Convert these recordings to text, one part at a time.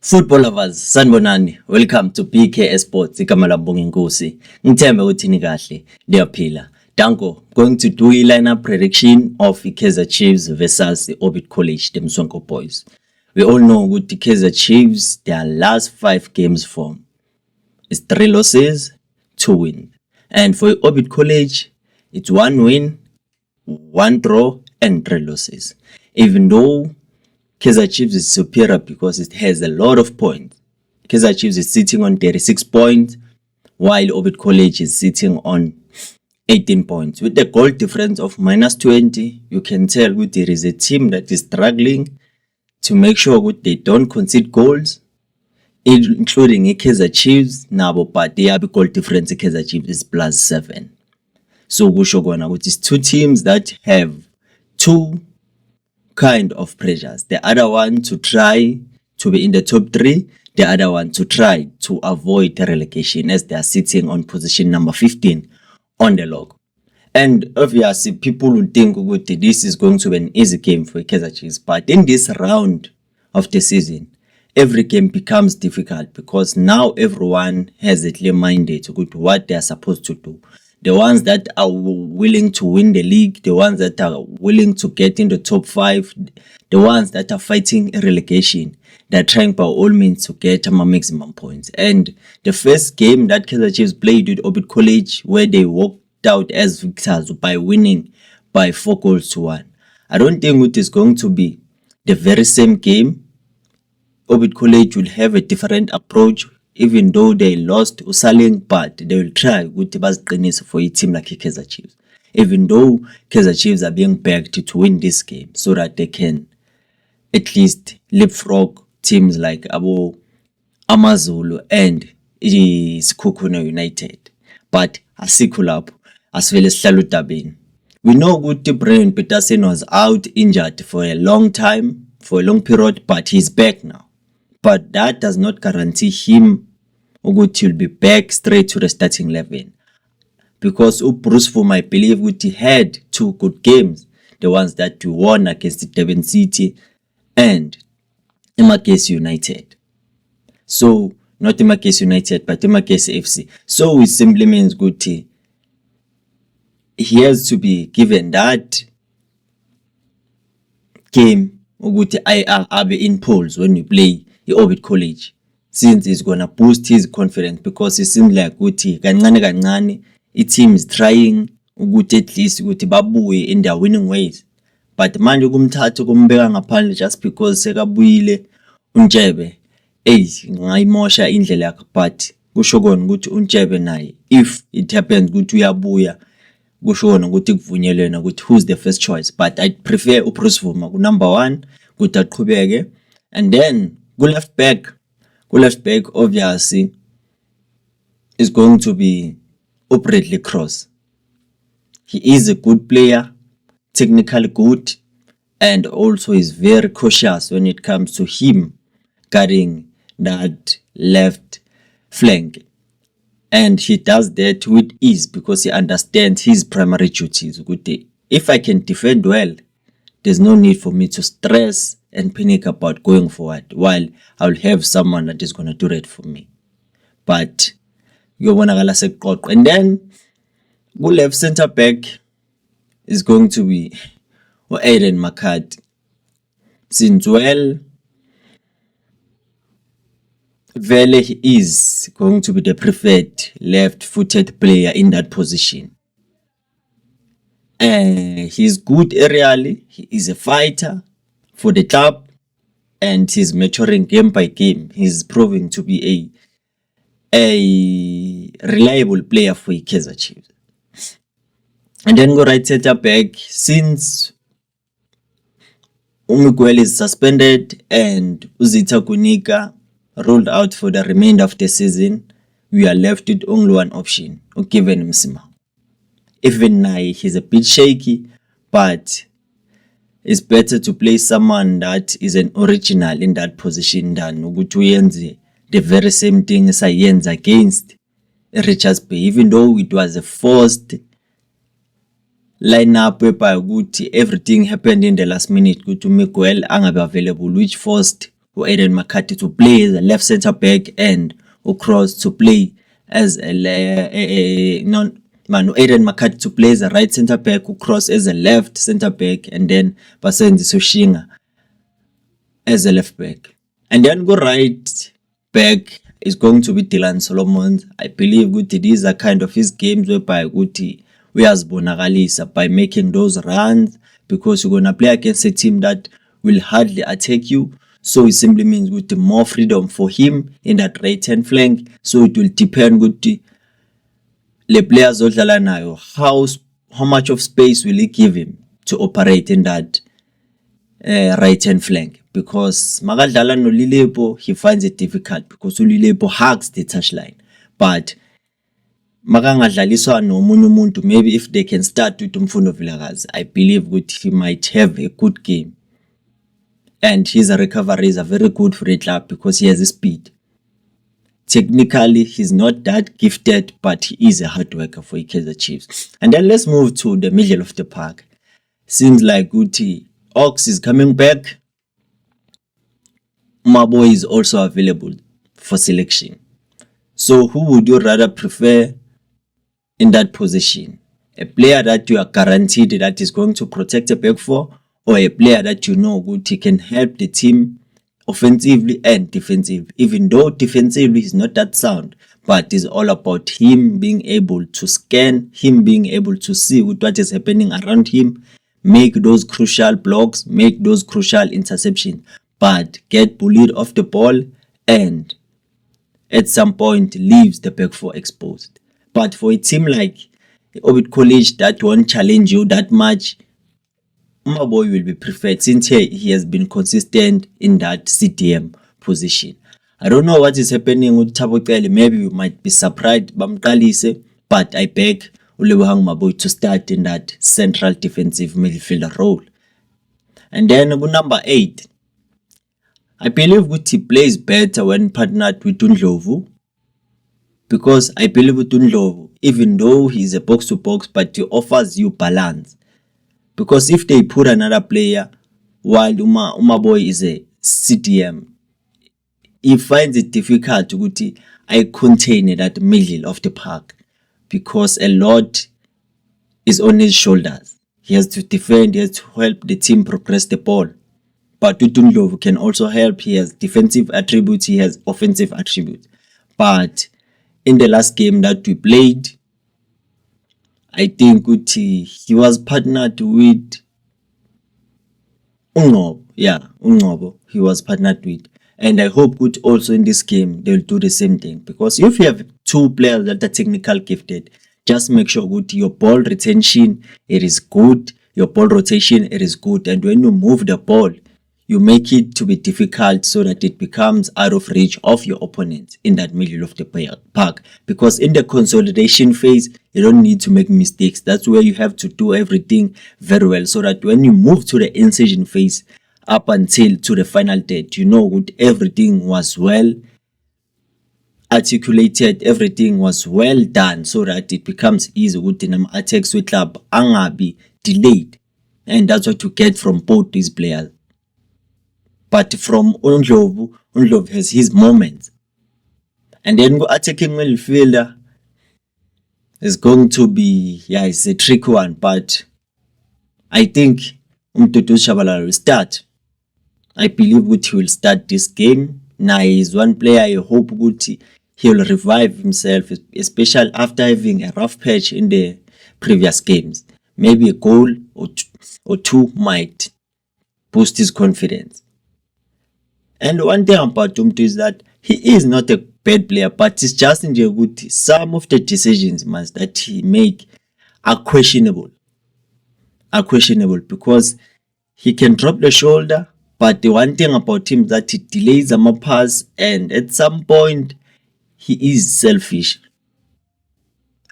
Football lovers, sanibonani. Welcome to BK Sports. Igama lami Bonginkosi. Ngithembe ukuthi ni kahle, ndiyaphila. Danko, going to do a lineup prediction of Kaizer Chiefs versus the Orbit College, the Msonko Boys. We all know ukuthi Kaizer Chiefs, their last 5 games form is 3 losses, 2 wins. And for Orbit College, it's 1 win, 1 draw, and 3 losses. Even though Kaizer Chiefs is superior because it has a lot of points. Kaizer Chiefs is sitting on 36 points, while Orbit College is sitting on 18 points. With the goal difference of minus 20, you can tell that there is a team that is struggling to make sure that they don't concede goals, including Kaizer Chiefs, nabo, but the goal difference Kaizer Chiefs is plus 7. So Gushogona, which is 2 teams that have 2 kind of pressures. The other one to try to be in the top 3, the other one to try to avoid relegation as they are sitting on position number 15 on the log. And obviously people would think this is going to be an easy game for Kaizer Chiefs, but in this round of the season every game becomes difficult because now everyone has a clear mandate to what they are supposed to do. The ones that are willing to win the league, the ones that are willing to get in the top 5, the ones that are fighting relegation, they're trying by all means to get maximum points. And the first game that Kaizer Chiefs played with Orbit College, where they walked out as victors by winning by 4 goals to 1. I don't think it is going to be the very same game. Orbit College will have a different approach. Even though they lost Usaling, but they will try with baziqinisa for a team like Kaizer Chiefs. Even though Kaizer Chiefs are being begged to win this game so that they can at least leapfrog teams like Amazulu and Sikhukhune United. But asikho lapho asivele sihlala utabeni. We know ukuthi Brian Peterson was out injured for a long time, for a long period, but he's back now. But that does not guarantee him ukuthi he'll be back straight to the starting 11. Because Bruce Fuma, I believe, he had 2 good games. The ones that we won against the Durban City and Imakesi United. So, not Imakesi United, but Imakesi FC. So, it simply means he has to be given that game I'll be in polls when you play the Orbit College, since it's gonna boost his confidence, because it seems like kancane the team is trying at least babuye in their winning ways. But manje kumthatha kumbeka ngaphandle just because sekabuyile uNtshebe ngayimosha indlela yakhe. But kusho kona ukuthi uNtshebe naye, if it happens ukuthi uyabuya, kusho kona ukuthi kuvunyelwena ukuthi who's the first choice. But I prefer uBruce Vuma ku number 1 ukuthi aqhubeke. And then left back obviously is going to be Bradley Cross. He is a good player, technically good, and also is very cautious when it comes to him guarding that left flank. And he does that with ease because he understands his primary duties. If I can defend well, there's no need for me to stress and panic about going forward, while I'll have someone that is going to do that for me. But and then left center back is going to be Aiden McCarthy. Since Vele he is going to be the preferred left-footed player in that position. He's good aerially, he is a fighter for the club, and he's maturing game by game. He's proving to be a reliable player for Kaizer Chiefs. And then go right center back, since Miguel is suspended and Uzita Kunika ruled out for the remainder of the season, we are left with only one option, Ukiven Msima. Even now he's a bit shaky, but it's better to play someone that is an original in that position than ukuthi the very same thing as ayenza against Richards Bay, even though it was a forced lineup whereby everything happened in the last minute. Miguel angabe available, which forced Aiden McCarthy to play as a left centre back and Cross to play as Aiden McCarthy to play as a right centre back, Cross as a left centre back, and then Basenzi Soshinga as a left back. And then go right back is going to be Dylan Solomon. I believe these are kind of his games whereby uyazibonakalisa by making those runs, because you're gonna play against a team that will hardly attack you. So it simply means with more freedom for him in that right hand flank. So it will depend with the players how much of space will he give him to operate in that right hand flank, because Magadala no Lilepo, he finds it difficult because Lilepo hugs the touchline. But Magangadlaliswa no Munumuntu, maybe if they can start with Mfundo Vilakazi, I believe he might have a good game. And his recoveries are very good for a club because he has a speed. Technically, he's not that gifted, but he is a hard worker for Kaizer Chiefs. And then let's move to the middle of the park. Seems like Ox is coming back. Maboy is also available for selection. So who would you rather prefer in that position? A player that you are guaranteed that is going to protect the back four, or a player that you know he can help the team offensively and defensively, even though defensively is not that sound, but it's all about him being able to scan, him being able to see what is happening around him, make those crucial blocks, make those crucial interceptions, but get bullied off the ball and at some point leaves the back four exposed. But for a team like Orbit College that won't challenge you that much, Maboy will be preferred since he has been consistent in that CDM position. I don't know what is happening with Thabo Cele. Maybe you might be surprised, but I beg Ulebohang Maboy to start in that central defensive midfielder role. And then number 8, I believe he plays better when partnered with Ndlovu, because I believe with Ndlovu, even though he's a box-to-box, but he offers you balance. Because if they put another player while Umaboy is a CDM, he finds it difficult to contain that middle of the park, because a lot is on his shoulders. He has to defend, he has to help the team progress the ball. But Ndlovu can also help. He has defensive attributes, he has offensive attributes. But in the last game that we played, I think he was partnered with Ungobo. Yeah, Ungobo. He was partnered with. And I hope also in this game they'll do the same thing. Because if you have 2 players that are technical gifted, just make sure your ball retention, it is good. Your ball rotation, it is good. And when you move the ball, you make it to be difficult so that it becomes out of reach of your opponent in that middle of the park. Because in the consolidation phase, you don't need to make mistakes. That's where you have to do everything very well, so that when you move to the incision phase up until to the final third, you know everything was well articulated, everything was well done, so that it becomes easy with the attacks with club angabi delayed. And that's what you get from both these players. But from Ndlovu has his moments. And then attacking midfielder is going to be, it's a tricky one, but I think Mdudu Shabalala will start. I believe he will start this game. Now he's one player I hope he will revive himself, especially after having a rough patch in the previous games. Maybe a goal or two might boost his confidence. And one thing about Umtu is that he is not a bad player, but it's just in the some of the decisions that he make are questionable. Because he can drop the shoulder, but the one thing about him is that he delays a pass, and at some point he is selfish,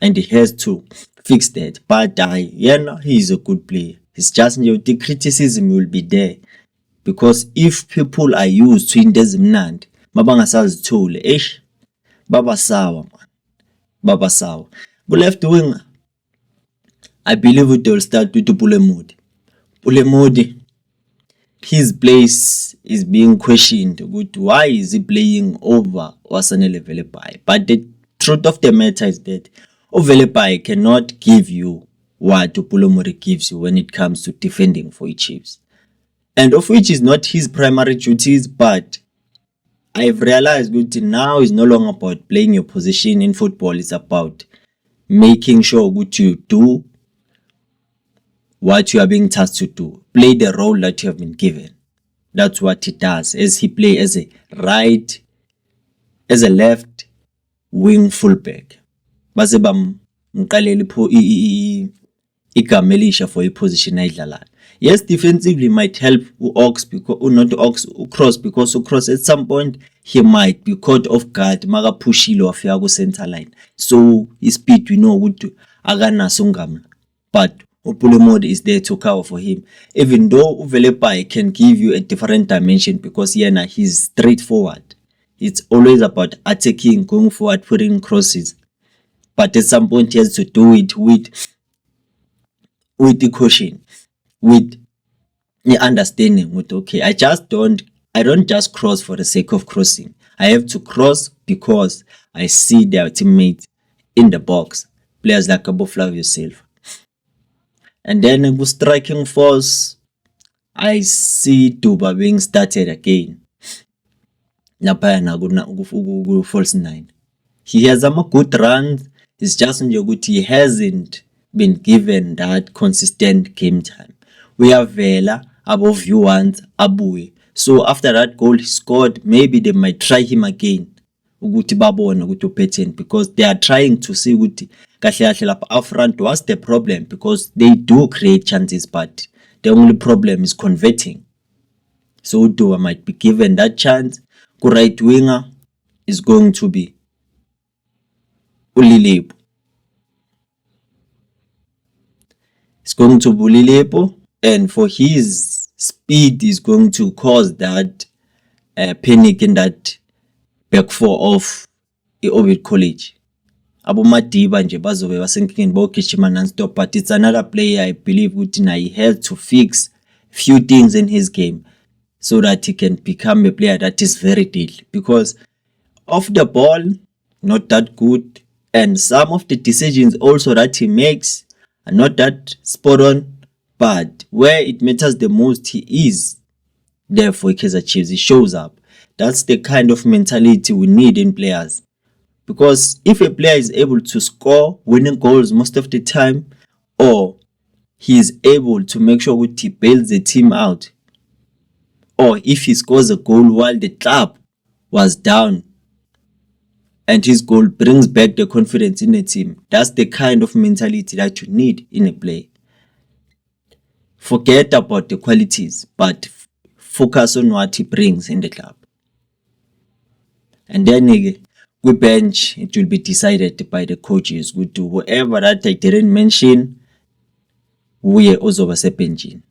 and he has to fix that. But he is a good player. It's just the criticism will be there. Because if people are used to indezi mnandi mabangasazithole baba sawa. Left winger, I believe they will start with Pulemodi. His place is being questioned. Why is he playing over Osanele Velepai? But the truth of the matter is that Velepai cannot give you what Upulomori gives you when it comes to defending for Chiefs. And of which is not his primary duties, but I've realized that now is no longer about playing your position in football. It's about making sure that you do what you are being tasked to do. Play the role that you have been given. That's what he does. As he plays as a left wing fullback. Base bamqalela igama elisha for iposition ayidlalayo. Yes, defensively might help Ox because not Ox Cross, because Cross at some point he might be caught off guard maka pushile wafika ku center line. So his speed we know ukuthi akanaso ngamla. But Upulomori is there to cover for him. Even though Velepai can give you a different dimension because he's straightforward. It's always about attacking, going forward, putting crosses. But at some point he has to do it with the caution, with the understanding with okay, I don't just cross for the sake of crossing. I have to cross because I see their teammates in the box. Players like Cabo Flavio Silva. And then with striking force, I see Duba being started again. False 9. He has some good runs. It's just good he hasn't been given that consistent game time. We have Vela above you once Abue. So after that goal he scored, maybe they might try him again. Because they are trying to see up front what's the problem, because they do create chances but the only problem is converting. So Dua might be given that chance. Right winger is going to be Ulilepo. It's going to be Ulilepo, and for his speed is going to cause that panic in that back four of Ovid College. Abu Madiba nje bazobe basenkingeni bogijima non-stop, but it's another player I believe ukuthi he has to fix few things in his game so that he can become a player that is very deadly, because off the ball not that good, and some of the decisions also that he makes are not that spot on, but where it matters the most he is there for Kaizer Chiefs. He shows up. That's the kind of mentality we need in players. Because if a player is able to score winning goals most of the time, or he is able to make sure that he bails the team out, or if he scores a goal while the club was down and his goal brings back the confidence in the team, that's the kind of mentality that you need in a player. Forget about the qualities, but focus on what he brings in the club. And then we bench, it will be decided by the coaches. We do whatever that I didn't mention, we are also benching.